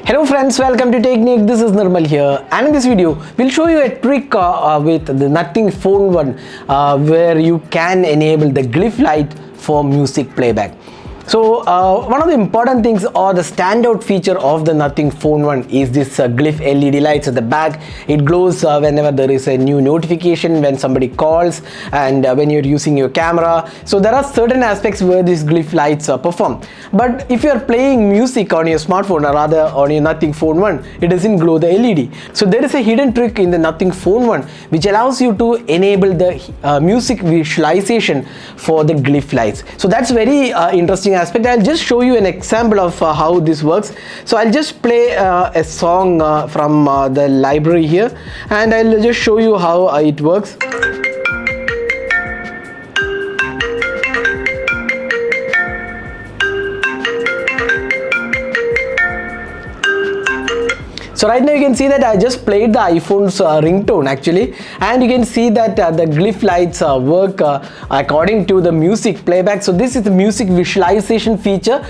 Hello friends, welcome to Technique. This is Nirmal here, and in this video we'll show you a trick with the Nothing Phone 1 where you can enable the glyph light for music playback. So one of the important things or the standout feature of the Nothing Phone 1 is this glyph LED lights at the back. It glows whenever there is a new notification, when somebody calls, and when you're using your camera. So there are certain aspects where these glyph lights perform. But if you're playing music on your smartphone or rather on your Nothing Phone 1, it doesn't glow the LED. So there is a hidden trick in the Nothing Phone 1 which allows you to enable the music visualization for the glyph lights. So that's very interesting aspect. I'll just show you an example of how this works. So I'll just play a song from the library here, and I'll just show you how it works. So right now you can see that I just played the iPhone's ringtone actually, and you can see that the glyph lights work according to the music playback. So this is the music visualization feature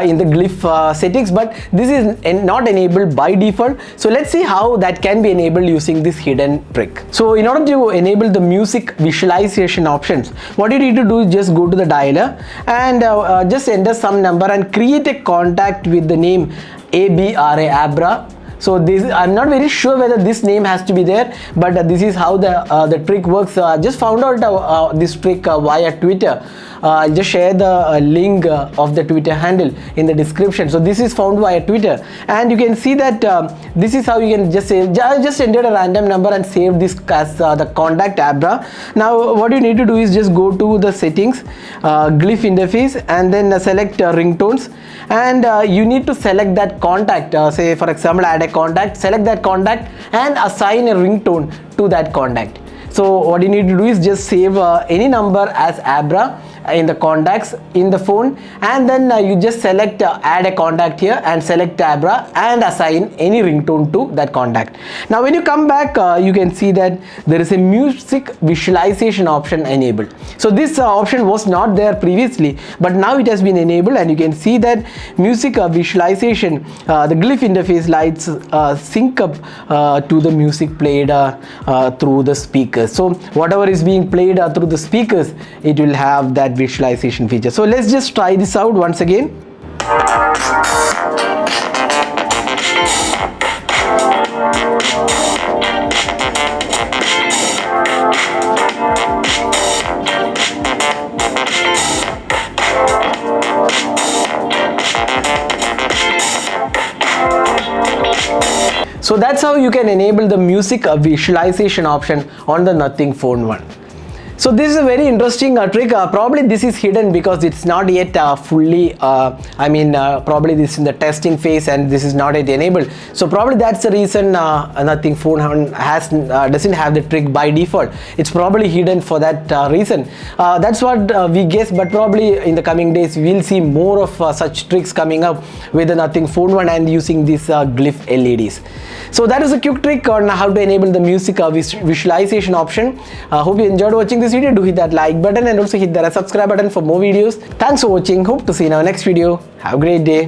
in the glyph settings, but this is not enabled by default. So let's see how that can be enabled using this hidden trick. So in order to enable the music visualization options, what you need to do is just go to the dialer and just enter some number and create a contact with the name Abra. So this, I'm not very sure whether this name has to be there, but this is how the trick works. Just found out this trick via Twitter. I'll just share the link of the Twitter handle in the description. So this is found via Twitter, and you can see that this is how you can just save. I just entered a random number and save this as the contact Abra. Now what you need to do is just go to the settings, glyph interface, and then select ringtones, and you need to select that contact. Say for example, add a contact, select that contact and assign a ringtone to that contact. So what you need to do is just save any number as Abra in the contacts in the phone, and then you just select add a contact here and select Abra and assign any ringtone to that contact. Now when you come back, you can see that there is a music visualization option enabled. So this option was not there previously, but now it has been enabled, and you can see that music visualization, the glyph interface lights sync up to the music played through the speakers. So whatever is being played through the speakers, it will have that visualization feature. So let's just try this out once again. So that's how you can enable the music visualization option on the Nothing Phone 1. So this is a very interesting trick. Probably this is hidden because it's not yet fully, probably this is in the testing phase and this is not yet enabled. So probably that's the reason Nothing Phone 1 doesn't have the trick by default. It's probably hidden for that reason. That's what we guess, but probably in the coming days we'll see more of such tricks coming up with the Nothing Phone 1 and using these glyph LEDs. So that is a quick trick on how to enable the music visualization option. Hope you enjoyed watching this video. Do hit that like button and also hit that subscribe button for more videos. Thanks for watching. Hope to see you in our next video. Have a great day.